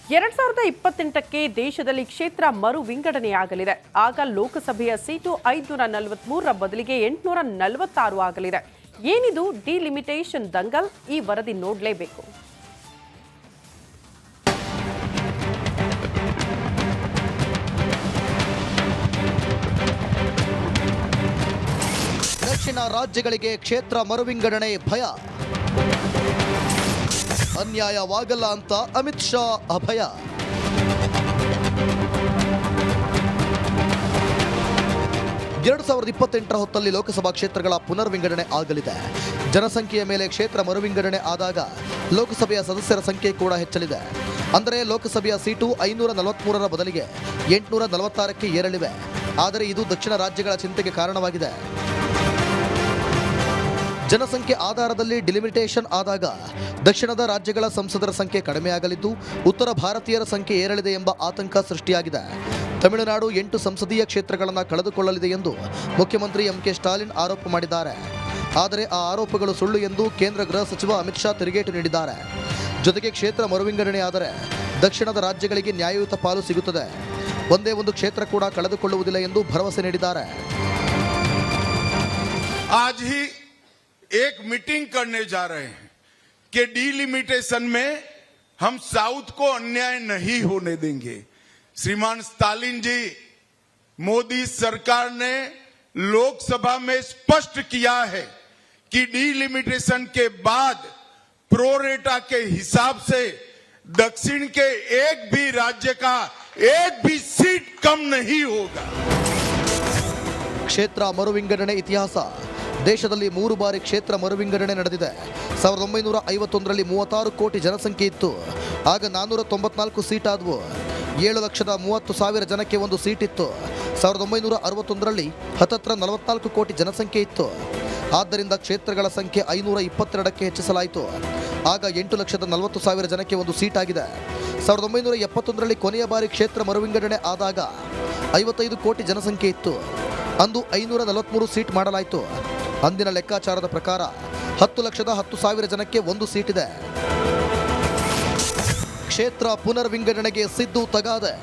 2028ಕ್ಕೆ ದೇಶದಲ್ಲಿ ಕ್ಷೇತ್ರ ಮರು ವಿಂಗಡಣೆಯಾಗಲಿದೆ. ಆಗ ಲೋಕಸಭೆಯ ಸೀಟು 543ರ ಬದಲಿಗೆ 846 ಆಗಲಿದೆ. ಏನಿದು ಡಿಲಿಮಿಟೇಷನ್ ದಂಗಲ್? ಈ ವರದಿ ನೋಡಲೇಬೇಕು. ದಕ್ಷಿಣ ರಾಜ್ಯಗಳಿಗೆ ಕ್ಷೇತ್ರ ಮರುವಿಂಗಡಣೆ ಭಯ, ಅನ್ಯಾಯವಾಗಲ್ಲ ಅಂತ ಅಮಿತ್ ಶಾ ಅಭಯ. ಎರಡು 2028ರ ಹೊತ್ತಲ್ಲಿ ಲೋಕಸಭಾ ಕ್ಷೇತ್ರಗಳ ಪುನರ್ ವಿಂಗಡಣೆ ಆಗಲಿದೆ. ಜನಸಂಖ್ಯೆಯ ಮೇಲೆ ಕ್ಷೇತ್ರ ಮರುವಿಂಗಡಣೆ ಆದಾಗ ಲೋಕಸಭೆಯ ಸದಸ್ಯರ ಸಂಖ್ಯೆ ಕೂಡ ಹೆಚ್ಚಲಿದೆ. ಅಂದರೆ ಲೋಕಸಭೆಯ ಸೀಟು 543ರ ಬದಲಿಗೆ 846ಕ್ಕೆ ಏರಲಿವೆ. ಆದರೆ ಇದು ದಕ್ಷಿಣ ರಾಜ್ಯಗಳ ಚಿಂತೆಗೆ ಕಾರಣವಾಗಿದೆ. ಜನಸಂಖ್ಯೆ ಆಧಾರದಲ್ಲಿ ಡಿಲಿಮಿಟೇಷನ್ ಆದಾಗ ದಕ್ಷಿಣದ ರಾಜ್ಯಗಳ ಸಂಸದರ ಸಂಖ್ಯೆ ಕಡಿಮೆಯಾಗಲಿದ್ದು, ಉತ್ತರ ಭಾರತೀಯರ ಸಂಖ್ಯೆ ಏರಲಿದೆ ಎಂಬ ಆತಂಕ ಸೃಷ್ಟಿಯಾಗಿದೆ. ತಮಿಳುನಾಡು 8 ಸಂಸದೀಯ ಕ್ಷೇತ್ರಗಳನ್ನು ಕಳೆದುಕೊಳ್ಳಲಿದೆ ಎಂದು ಮುಖ್ಯಮಂತ್ರಿ MK ಸ್ಟಾಲಿನ್ ಆರೋಪ ಮಾಡಿದ್ದಾರೆ. ಆದರೆ ಆ ಆರೋಪಗಳು ಸುಳ್ಳು ಎಂದು ಕೇಂದ್ರ ಗೃಹ ಸಚಿವ ಅಮಿತ್ ಶಾ ತಿರುಗೇಟು ನೀಡಿದ್ದಾರೆ. ಜೊತೆಗೆ ಕ್ಷೇತ್ರ ಮರುವಿಂಗಡಣೆ ಆದರೆ ದಕ್ಷಿಣದ ರಾಜ್ಯಗಳಿಗೆ ನ್ಯಾಯಯುತ ಪಾಲು ಸಿಗುತ್ತದೆ, ಒಂದೇ ಒಂದು ಕ್ಷೇತ್ರ ಕೂಡ ಕಳೆದುಕೊಳ್ಳುವುದಿಲ್ಲ ಎಂದು ಭರವಸೆ ನೀಡಿದ್ದಾರೆ. एक मीटिंग करने जा रहे हैं कि डीलिमिटेशन में हम साउथ को अन्याय नहीं होने देंगे. श्रीमान स्टालिन जी, मोदी सरकार ने लोकसभा में स्पष्ट किया है कि डीलिमिटेशन के बाद प्रोरेटा के हिसाब से दक्षिण के एक भी राज्य का एक भी सीट कम नहीं होगा. ಕ್ಷೇತ್ರ ಮರುವಿಂಗಡಣೆ ಇತಿಹಾಸ. ದೇಶದಲ್ಲಿ 3 ಬಾರಿ ಕ್ಷೇತ್ರ ಮರುವಿಂಗಡಣೆ ನಡೆದಿದೆ. 1951ರಲ್ಲಿ 36 ಕೋಟಿ ಜನಸಂಖ್ಯೆ ಇತ್ತು. ಆಗ 494 ಸೀಟ್ ಆದವು. 7,30,000 ಜನಕ್ಕೆ ಒಂದು ಸೀಟ್ ಇತ್ತು. 1961ರಲ್ಲಿ ಹತ್ತತ್ರ 44 ಕೋಟಿ ಜನಸಂಖ್ಯೆ ಇತ್ತು. ಆದ್ದರಿಂದ ಕ್ಷೇತ್ರಗಳ ಸಂಖ್ಯೆ 522ಕ್ಕೆ ಹೆಚ್ಚಿಸಲಾಯಿತು. ಆಗ 8,40,000 ಜನಕ್ಕೆ ಒಂದು ಸೀಟ್ ಆಗಿದೆ. 1971ರಲ್ಲಿ ಕೊನೆಯ ಬಾರಿ ಕ್ಷೇತ್ರ ಮರುವಿಂಗಡಣೆ ಆದಾಗ 55 ಕೋಟಿ ಜನಸಂಖ್ಯೆ ಇತ್ತು. ಅಂದು 543 ಸೀಟ್ ಮಾಡಲಾಯಿತು. ಅಂದಿನ ಲೆಕ್ಕಾಚಾರದ ಪ್ರಕಾರ 10,10,000 ಜನಕ್ಕೆ ಒಂದು ಸೀಟ್ ಇದೆ. ಕ್ಷೇತ್ರ ಪುನರ್ ವಿಂಗಡಣೆಗೆ ಸಿದ್ದು ತಗಾದೆ.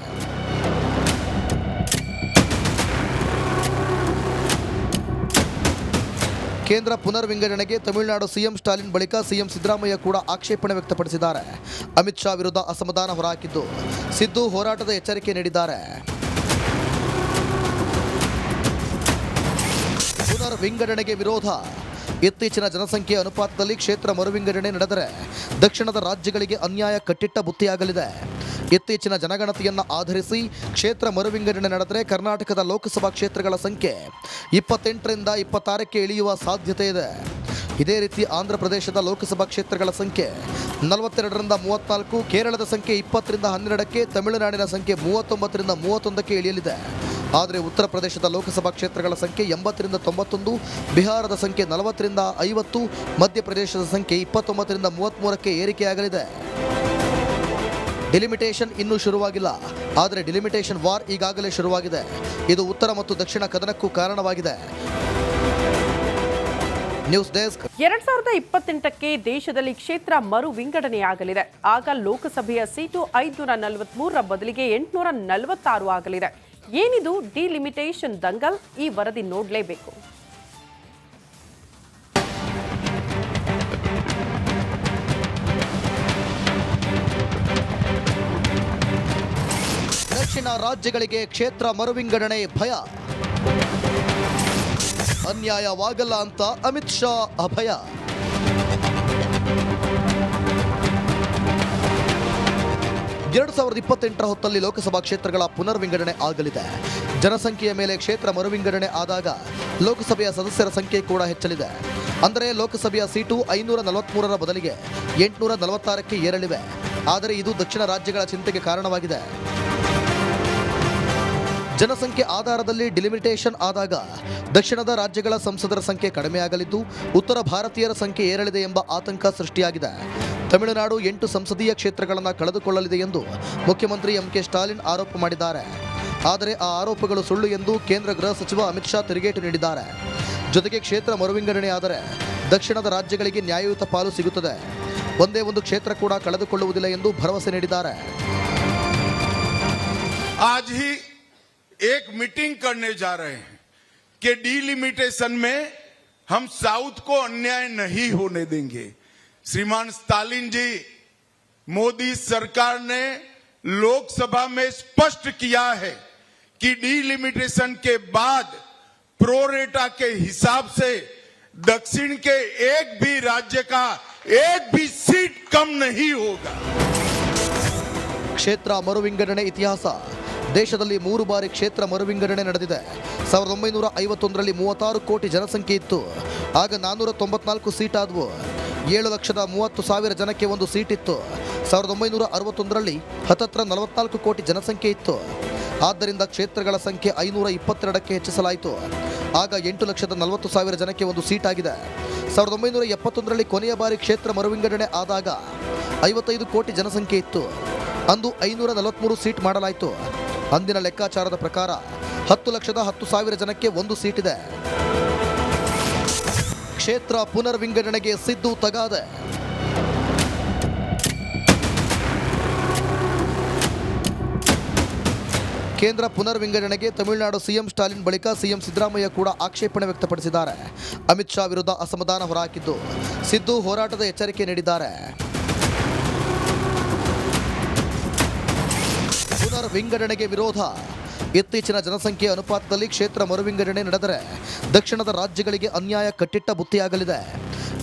ಕೇಂದ್ರ ಪುನರ್ ವಿಂಗಡಣೆಗೆ ತಮಿಳುನಾಡು ಸಿಎಂ ಸ್ಟಾಲಿನ್ ಬಳಿಕ ಸಿಎಂ ಸಿದ್ದರಾಮಯ್ಯ ಕೂಡ ಆಕ್ಷೇಪಣೆ ವ್ಯಕ್ತಪಡಿಸಿದ್ದಾರೆ. ಅಮಿತ್ ಶಾ ವಿರುದ್ಧ ಅಸಮಾಧಾನ ಹೊರಹಾಕಿದ್ದು ಸಿದ್ದು ಹೋರಾಟದ ಎಚ್ಚರಿಕೆ ನೀಡಿದ್ದಾರೆ. ಪುನರ್ ವಿಂಗಡಣೆಗೆ ವಿರೋಧ. ಇತ್ತೀಚಿನ ಜನಸಂಖ್ಯೆ ಅನುಪಾತದಲ್ಲಿ ಕ್ಷೇತ್ರ ಮರುವಿಂಗಡಣೆ ನಡೆದರೆ ದಕ್ಷಿಣದ ರಾಜ್ಯಗಳಿಗೆ ಅನ್ಯಾಯ ಕಟ್ಟಿಟ್ಟ ಬುತ್ತಿಯಾಗಲಿದೆ. ಇತ್ತೀಚಿನ ಜನಗಣತಿಯನ್ನು ಆಧರಿಸಿ ಕ್ಷೇತ್ರ ಮರುವಿಂಗಡಣೆ ನಡೆದರೆ ಕರ್ನಾಟಕದ ಲೋಕಸಭಾ ಕ್ಷೇತ್ರಗಳ ಸಂಖ್ಯೆ 28ರಿಂದ 26ಕ್ಕೆ ಇಳಿಯುವ ಸಾಧ್ಯತೆ ಇದೆ. ಇದೇ ರೀತಿ ಆಂಧ್ರ ಪ್ರದೇಶದ ಲೋಕಸಭಾ ಕ್ಷೇತ್ರಗಳ ಸಂಖ್ಯೆ 42ರಿಂದ 34, ಕೇರಳದ ಸಂಖ್ಯೆ 20ರಿಂದ 12ಕ್ಕೆ, ತಮಿಳುನಾಡಿನ ಸಂಖ್ಯೆ 39ರಿಂದ 31ಕ್ಕೆ ಇಳಿಯಲಿದೆ. ಆದರೆ ಉತ್ತರ ಪ್ರದೇಶದ ಲೋಕಸಭಾ ಕ್ಷೇತ್ರಗಳ ಸಂಖ್ಯೆ 80ರಿಂದ 91, ಬಿಹಾರದ ಸಂಖ್ಯೆ 40ರಿಂದ 50, ಮಧ್ಯಪ್ರದೇಶದ ಸಂಖ್ಯೆ 29ರಿಂದ 33ಕ್ಕೆ ಏರಿಕೆಯಾಗಲಿದೆ. ಡಿಲಿಮಿಟೇಷನ್ ಇನ್ನೂ ಶುರುವಾಗಿಲ್ಲ, ಆದರೆ ಡಿಲಿಮಿಟೇಷನ್ ವಾರ್ ಈಗಾಗಲೇ ಶುರುವಾಗಿದೆ. ಇದು ಉತ್ತರ ಮತ್ತು ದಕ್ಷಿಣ ಕದನಕ್ಕೂ ಕಾರಣವಾಗಿದೆ. News desk. 2028ಕ್ಕೆ ದೇಶದಲ್ಲಿ ಕ್ಷೇತ್ರ ಮರು ವಿಂಗಡಣೆಯಾಗಲಿದೆ. ಆಗ ಲೋಕಸಭೆಯ ಸೀಟು 543ರ ಬದಲಿಗೆ 846 ಆಗಲಿದೆ. ಏನಿದು ಡಿಲಿಮಿಟೇಷನ್ ದಂಗಲ್? ಈ ವರದಿ ನೋಡಲೇಬೇಕು. ದಕ್ಷಿಣ ರಾಜ್ಯಗಳಿಗೆ ಕ್ಷೇತ್ರ ಮರುವಿಂಗಡಣೆ ಭಯ, ಅನ್ಯಾಯವಾಗಲ್ಲ ಅಂತ ಅಮಿತ್ ಶಾ ಅಭಯ. ಎರಡು 2028ರ ಹೊತ್ತಲ್ಲಿ ಲೋಕಸಭಾ ಕ್ಷೇತ್ರಗಳ ಪುನರ್ ವಿಂಗಡಣೆ ಆಗಲಿದೆ. ಜನಸಂಖ್ಯೆಯ ಮೇಲೆ ಕ್ಷೇತ್ರ ಮರುವಿಂಗಡಣೆ ಆದಾಗ ಲೋಕಸಭೆಯ ಸದಸ್ಯರ ಸಂಖ್ಯೆ ಕೂಡ ಹೆಚ್ಚಲಿದೆ. ಅಂದರೆ ಲೋಕಸಭೆಯ ಸೀಟು 543ರ ಬದಲಿಗೆ 846ಕ್ಕೆ ಏರಲಿವೆ. ಆದರೆ ಇದು ದಕ್ಷಿಣ ರಾಜ್ಯಗಳ ಚಿಂತೆಗೆ ಕಾರಣವಾಗಿದೆ. ಜನಸಂಖ್ಯೆ ಆಧಾರದಲ್ಲಿ ಡಿಲಿಮಿಟೇಷನ್ ಆದಾಗ ದಕ್ಷಿಣದ ರಾಜ್ಯಗಳ ಸಂಸದರ ಸಂಖ್ಯೆ ಕಡಿಮೆಯಾಗಲಿದ್ದು, ಉತ್ತರ ಭಾರತೀಯರ ಸಂಖ್ಯೆ ಏರಲಿದೆ ಎಂಬ ಆತಂಕ ಸೃಷ್ಟಿಯಾಗಿದೆ. ತಮಿಳುನಾಡು 8 ಸಂಸದೀಯ ಕ್ಷೇತ್ರಗಳನ್ನು ಕಳೆದುಕೊಳ್ಳಲಿದೆ ಎಂದು ಮುಖ್ಯಮಂತ್ರಿ MK ಸ್ಟಾಲಿನ್ ಆರೋಪ ಮಾಡಿದ್ದಾರೆ. ಆದರೆ ಆ ಆರೋಪಗಳು ಸುಳ್ಳು ಎಂದು ಕೇಂದ್ರ ಗೃಹ ಸಚಿವ ಅಮಿತ್ ಶಾ ತಿರುಗೇಟು ನೀಡಿದ್ದಾರೆ. ಜೊತೆಗೆ ಕ್ಷೇತ್ರ ಮರುವಿಂಗಡಣೆ ಆದರೆ ದಕ್ಷಿಣದ ರಾಜ್ಯಗಳಿಗೆ ನ್ಯಾಯಯುತ ಪಾಲು ಸಿಗುತ್ತದೆ, ಒಂದೇ ಒಂದು ಕ್ಷೇತ್ರ ಕೂಡ ಕಳೆದುಕೊಳ್ಳುವುದಿಲ್ಲ ಎಂದು ಭರವಸೆ ನೀಡಿದ್ದಾರೆ. आज ही एक मीटिंग करने जा रहे हैं कि डीलिमिटेशन में हम साउथ को अन्याय नहीं होने देंगे। श्रीमान स्टालिन जी, मोदी सरकार ने लोकसभा में स्पष्ट किया है कि डीलिमिटेशन के बाद प्रोरेटा के हिसाब से दक्षिण के एक भी राज्य का एक भी सीट कम नहीं होगा। ಕ್ಷೇತ್ರ ಮರುವಿಂಗಡಣೆ ಇತಿಹಾಸ. ದೇಶದಲ್ಲಿ 3 ಬಾರಿ ಕ್ಷೇತ್ರ ಮರುವಿಂಗಡಣೆ ನಡೆದಿದೆ. 1951ರಲ್ಲಿ 36 ಕೋಟಿ ಜನಸಂಖ್ಯೆ ಇತ್ತು. ಆಗ 494 ಸೀಟ್ ಆದವು. 7,30,000 ಜನಕ್ಕೆ ಒಂದು ಸೀಟ್ ಇತ್ತು. 1961ರಲ್ಲಿ ಹತ್ತತ್ರ 44 ಕೋಟಿ ಜನಸಂಖ್ಯೆ ಇತ್ತು. ಆದ್ದರಿಂದ ಕ್ಷೇತ್ರಗಳ ಸಂಖ್ಯೆ 522ಕ್ಕೆ ಹೆಚ್ಚಿಸಲಾಯಿತು. ಆಗ 8,40,000 ಜನಕ್ಕೆ ಒಂದು ಸೀಟ್ ಆಗಿದೆ. 1971ರಲ್ಲಿ ಕೊನೆಯ ಬಾರಿ ಕ್ಷೇತ್ರ ಮರುವಿಂಗಡಣೆ ಆದಾಗ 55 ಕೋಟಿ ಜನಸಂಖ್ಯೆ ಇತ್ತು. ಅಂದು 543 ಸೀಟ್ ಮಾಡಲಾಯಿತು. ಅಂದಿನ ಲೆಕ್ಕಾಚಾರದ ಪ್ರಕಾರ 10,10,000 ಜನಕ್ಕೆ ಒಂದು ಸೀಟ್ ಇದೆ. ಕ್ಷೇತ್ರ ಪುನರ್ವಿಂಗಡಣೆಗೆ ಸಿದ್ದು ತಗಾದೆ. ಕೇಂದ್ರ ಪುನರ್ವಿಂಗಡಣೆಗೆ ತಮಿಳುನಾಡು ಸಿಎಂ ಸ್ಟಾಲಿನ್ ಬಳಿಕ ಸಿಎಂ ಸಿದ್ದರಾಮಯ್ಯ ಕೂಡ ಆಕ್ಷೇಪಣೆ ವ್ಯಕ್ತಪಡಿಸಿದ್ದಾರೆ. ಅಮಿತ್ ಶಾ ವಿರುದ್ಧ ಅಸಮಾಧಾನ ಹೊರಹಾಕಿದ್ದು ಸಿದ್ದು ಹೋರಾಟದ ಎಚ್ಚರಿಕೆ ನೀಡಿದ್ದಾರೆ. ಪುನರ್ವಿಂಗಡಣೆಗೆ ವಿರೋಧ. ಇತ್ತೀಚಿನ ಜನಸಂಖ್ಯೆ ಅನುಪಾತದಲ್ಲಿ ಕ್ಷೇತ್ರ ಮರುವಿಂಗಡಣೆ ನಡೆದರೆ ದಕ್ಷಿಣದ ರಾಜ್ಯಗಳಿಗೆ ಅನ್ಯಾಯ ಕಟ್ಟಿಟ್ಟ ಬುತ್ತಿಯಾಗಲಿದೆ.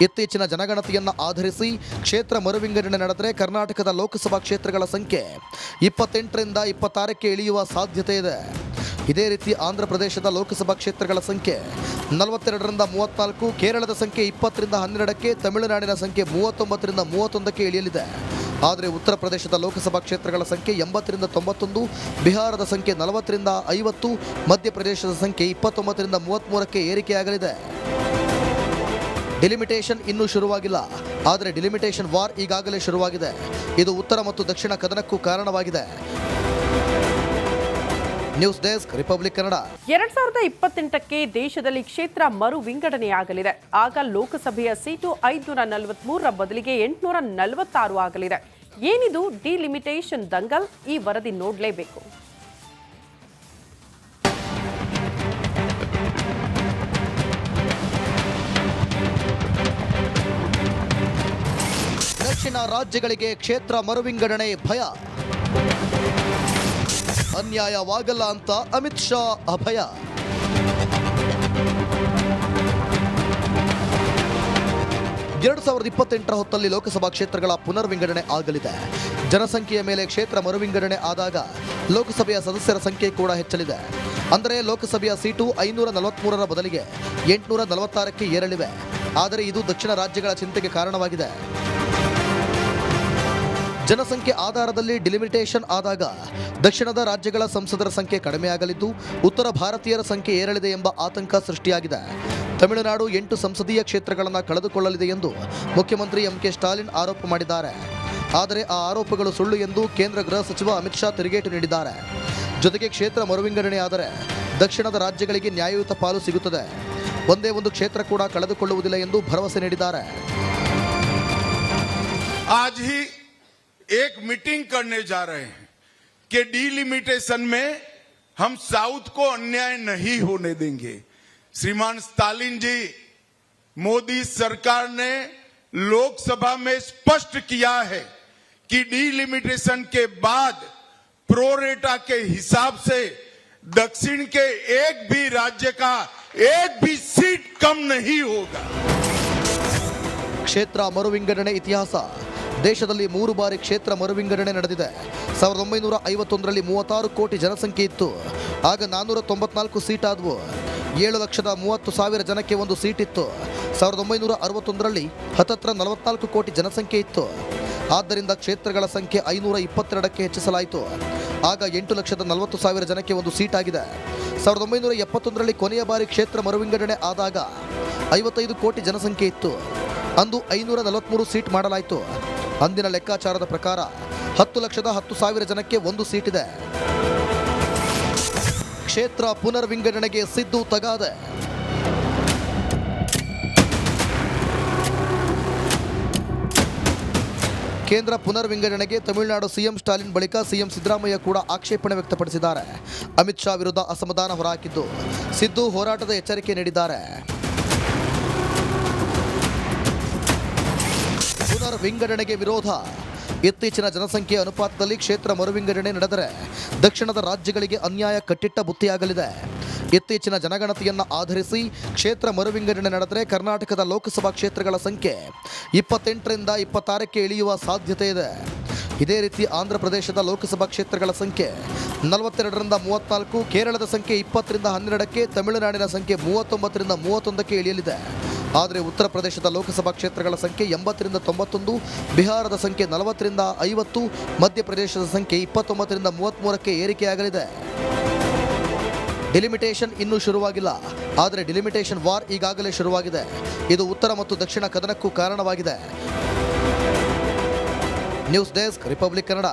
ಇತ್ತೀಚಿನ ಜನಗಣತಿಯನ್ನು ಆಧರಿಸಿ ಕ್ಷೇತ್ರ ಮರುವಿಂಗಡಣೆ ನಡೆದರೆ ಕರ್ನಾಟಕದ ಲೋಕಸಭಾ ಕ್ಷೇತ್ರಗಳ ಸಂಖ್ಯೆ 28ರಿಂದ 26ಕ್ಕೆ ಇಳಿಯುವ ಸಾಧ್ಯತೆ ಇದೆ. ಇದೇ ರೀತಿ ಆಂಧ್ರ ಪ್ರದೇಶದ ಲೋಕಸಭಾ ಕ್ಷೇತ್ರಗಳ ಸಂಖ್ಯೆ 42ರಿಂದ 34, ಕೇರಳದ ಸಂಖ್ಯೆ 20ರಿಂದ 12ಕ್ಕೆ, ತಮಿಳುನಾಡಿನ ಸಂಖ್ಯೆ 39ರಿಂದ 31ಕ್ಕೆ ಇಳಿಯಲಿದೆ. ಆದರೆ ಉತ್ತರ ಪ್ರದೇಶದ ಲೋಕಸಭಾ ಕ್ಷೇತ್ರಗಳ ಸಂಖ್ಯೆ 80ರಿಂದ 91, ಬಿಹಾರದ ಸಂಖ್ಯೆ 40ರಿಂದ 50, ಮಧ್ಯಪ್ರದೇಶದ ಸಂಖ್ಯೆ 29ರಿಂದ 33ಕ್ಕೆ ಏರಿಕೆಯಾಗಲಿದೆ. ಡಿಲಿಮಿಟೇಷನ್ ಇನ್ನೂ ಶುರುವಾಗಿಲ್ಲ, ಆದರೆ ಡಿಲಿಮಿಟೇಷನ್ ವಾರ್ ಈಗಾಗಲೇ ಶುರುವಾಗಿದೆ. ಇದು ಉತ್ತರ ಮತ್ತು ದಕ್ಷಿಣ ಕದನಕ್ಕೂ ಕಾರಣವಾಗಿದೆ. News desk, Republic Kannada. 2028ಕ್ಕೆ ದೇಶದಲ್ಲಿ ಕ್ಷೇತ್ರ ಮರು ವಿಂಗಡಣೆಯಾಗಲಿದೆ. ಆಗ ಲೋಕಸಭೆಯ ಸೀಟು 543ರ ಬದಲಿಗೆ 846 ಆಗಲಿದೆ. ಏನಿದು ಡಿಲಿಮಿಟೇಷನ್ ದಂಗಲ್? ಈ ವರದಿ ನೋಡಲೇಬೇಕು. ದಕ್ಷಿಣ ರಾಜ್ಯಗಳಿಗೆ ಕ್ಷೇತ್ರ ಮರುವಿಂಗಡಣೆ ಭಯ. ಅನ್ಯಾಯವಾಗಲ್ಲ ಅಂತ ಅಮಿತ್ ಶಾ ಅಭಯ. ಎರಡು 2028ರ ಹೊತ್ತಲ್ಲಿ ಲೋಕಸಭಾ ಕ್ಷೇತ್ರಗಳ ಪುನರ್ವಿಂಗಡಣೆ ಆಗಲಿದೆ. ಜನಸಂಖ್ಯೆಯ ಮೇಲೆ ಕ್ಷೇತ್ರ ಮರುವಿಂಗಡಣೆ ಆದಾಗ ಲೋಕಸಭೆಯ ಸದಸ್ಯರ ಸಂಖ್ಯೆ ಕೂಡ ಹೆಚ್ಚಲಿದೆ. ಅಂದರೆ ಲೋಕಸಭೆಯ ಸೀಟು 543ರ ಬದಲಿಗೆ 846ಕ್ಕೆ ಏರಲಿವೆ. ಆದರೆ ಇದು ದಕ್ಷಿಣ ರಾಜ್ಯಗಳ ಚಿಂತೆಗೆ ಕಾರಣವಾಗಿದೆ. ಜನಸಂಖ್ಯೆ ಆಧಾರದಲ್ಲಿ ಡಿಲಿಮಿಟೇಷನ್ ಆದಾಗ ದಕ್ಷಿಣದ ರಾಜ್ಯಗಳ ಸಂಸದರ ಸಂಖ್ಯೆ ಕಡಿಮೆಯಾಗಲಿದ್ದು ಉತ್ತರ ಭಾರತೀಯರ ಸಂಖ್ಯೆ ಏರಲಿದೆ ಎಂಬ ಆತಂಕ ಸೃಷ್ಟಿಯಾಗಿದೆ. ತಮಿಳುನಾಡು 8 ಸಂಸದೀಯ ಕ್ಷೇತ್ರಗಳನ್ನು ಕಳೆದುಕೊಳ್ಳಲಿದೆ ಎಂದು ಮುಖ್ಯಮಂತ್ರಿ ಎಂಕೆ ಸ್ಟಾಲಿನ್ ಆರೋಪ ಮಾಡಿದ್ದಾರೆ. ಆದರೆ ಆ ಆರೋಪಗಳು ಸುಳ್ಳು ಎಂದು ಕೇಂದ್ರ ಗೃಹ ಸಚಿವ ಅಮಿತ್ ಶಾ ತಿರುಗೇಟು ನೀಡಿದ್ದಾರೆ. ಜೊತೆಗೆ ಕ್ಷೇತ್ರ ಮರುವಿಂಗಡಣೆ ಆದರೆ ದಕ್ಷಿಣದ ರಾಜ್ಯಗಳಿಗೆ ನ್ಯಾಯಯುತ ಪಾಲು ಸಿಗುತ್ತದೆ, ಒಂದೇ ಒಂದು ಕ್ಷೇತ್ರ ಕೂಡ ಕಳೆದುಕೊಳ್ಳುವುದಿಲ್ಲ ಎಂದು ಭರವಸೆ ನೀಡಿದ್ದಾರೆ. एक मीटिंग करने जा रहे हैं कि डीलिमिटेशन में हम साउथ को अन्याय नहीं होने देंगे। श्रीमान स्टालिन जी, मोदी सरकार ने लोकसभा में स्पष्ट किया है कि डीलिमिटेशन के बाद प्रोरेटा के हिसाब से दक्षिण के एक भी राज्य का एक भी सीट कम नहीं होगा। ಕ್ಷೇತ್ರ ಮರುವಿಂಗಡಣೆ ಇತಿಹಾಸ. ದೇಶದಲ್ಲಿ 3 ಬಾರಿ ಕ್ಷೇತ್ರ ಮರುವಿಂಗಡಣೆ ನಡೆದಿದೆ. 1951ರಲ್ಲಿ 36 ಕೋಟಿ ಜನಸಂಖ್ಯೆ ಇತ್ತು. ಆಗ 494 ಸೀಟ್ ಆದವು. 7,30,000 ಜನಕ್ಕೆ ಒಂದು ಸೀಟ್ ಇತ್ತು. 1961ರಲ್ಲಿ ಹತ್ತತ್ರ 44 ಕೋಟಿ ಜನಸಂಖ್ಯೆ ಇತ್ತು. ಆದ್ದರಿಂದ ಕ್ಷೇತ್ರಗಳ ಸಂಖ್ಯೆ 522ಕ್ಕೆ ಹೆಚ್ಚಿಸಲಾಯಿತು. ಆಗ 8,40,000 ಜನಕ್ಕೆ ಒಂದು ಸೀಟ್ ಆಗಿದೆ. 1971ರಲ್ಲಿ ಕೊನೆಯ ಬಾರಿ ಕ್ಷೇತ್ರ ಮರುವಿಂಗಡಣೆ ಆದಾಗ 55 ಕೋಟಿ ಜನಸಂಖ್ಯೆ ಇತ್ತು. ಅಂದು 543 ಸೀಟ್ ಮಾಡಲಾಯಿತು. ಅಂದಿನ ಲೆಕ್ಕಾಚಾರದ ಪ್ರಕಾರ 10,10,000 ಜನಕ್ಕೆ ಒಂದು ಸೀಟ್ ಇದೆ. ಕ್ಷೇತ್ರ ಪುನರ್ವಿಂಗಡಣೆಗೆ ಸಿದ್ದು ತಗಾದೆ. ಕೇಂದ್ರ ಪುನರ್ ವಿಂಗಡಣೆಗೆ ತಮಿಳುನಾಡು ಸಿಎಂ ಸ್ಟಾಲಿನ್ ಬಳಿಕ ಸಿಎಂ ಸಿದ್ದರಾಮಯ್ಯ ಕೂಡ ಆಕ್ಷೇಪಣೆ ವ್ಯಕ್ತಪಡಿಸಿದ್ದಾರೆ. ಅಮಿತ್ ಶಾ ವಿರುದ್ಧ ಅಸಮಾಧಾನ ಹೊರಹಾಕಿದ್ದು ಸಿದ್ದು ಹೋರಾಟದ ಎಚ್ಚರಿಕೆ ನೀಡಿದ್ದಾರೆ. ಪುನರ್ ವಿಂಗಡಣೆಗೆ ವಿರೋಧ. ಇತ್ತೀಚಿನ ಜನಸಂಖ್ಯೆ ಅನುಪಾತದಲ್ಲಿ ಕ್ಷೇತ್ರ ಮರುವಿಂಗಡಣೆ ನಡೆದರೆ ದಕ್ಷಿಣದ ರಾಜ್ಯಗಳಿಗೆ ಅನ್ಯಾಯ ಕಟ್ಟಿಟ್ಟ ಬುತ್ತಿಯಾಗಲಿದೆ. ಇತ್ತೀಚಿನ ಜನಗಣತಿಯನ್ನು ಆಧರಿಸಿ ಕ್ಷೇತ್ರ ಮರುವಿಂಗಡಣೆ ನಡೆದರೆ ಕರ್ನಾಟಕದ ಲೋಕಸಭಾ ಕ್ಷೇತ್ರಗಳ ಸಂಖ್ಯೆ 28ರಿಂದ 26ಕ್ಕೆ ಇಳಿಯುವ ಸಾಧ್ಯತೆ ಇದೆ. ಇದೇ ರೀತಿ ಆಂಧ್ರ ಪ್ರದೇಶದ ಲೋಕಸಭಾ ಕ್ಷೇತ್ರಗಳ ಸಂಖ್ಯೆ 42ರಿಂದ 34, ಕೇರಳದ ಸಂಖ್ಯೆ 20ರಿಂದ 12ಕ್ಕೆ, ತಮಿಳುನಾಡಿನ ಸಂಖ್ಯೆ 39ರಿಂದ 31ಕ್ಕೆ ಇಳಿಯಲಿದೆ. ಆದರೆ ಉತ್ತರ ಪ್ರದೇಶದ ಲೋಕಸಭಾ ಕ್ಷೇತ್ರಗಳ ಸಂಖ್ಯೆ 80ರಿಂದ 91, ಬಿಹಾರದ ಸಂಖ್ಯೆ 40ರಿಂದ 50, ಮಧ್ಯಪ್ರದೇಶದ ಸಂಖ್ಯೆ 29ರಿಂದ 33ಕ್ಕೆ ಏರಿಕೆಯಾಗಲಿದೆ. ಡಿಲಿಮಿಟೇಷನ್ ಇನ್ನೂ ಶುರುವಾಗಿಲ್ಲ, ಆದರೆ ಡಿಲಿಮಿಟೇಷನ್ ವಾರ್ ಈಗಾಗಲೇ ಶುರುವಾಗಿದೆ. ಇದು ಉತ್ತರ ಮತ್ತು ದಕ್ಷಿಣ ಕದನಕ್ಕೂ ಕಾರಣವಾಗಿದೆ. News desk, Republic Kannada.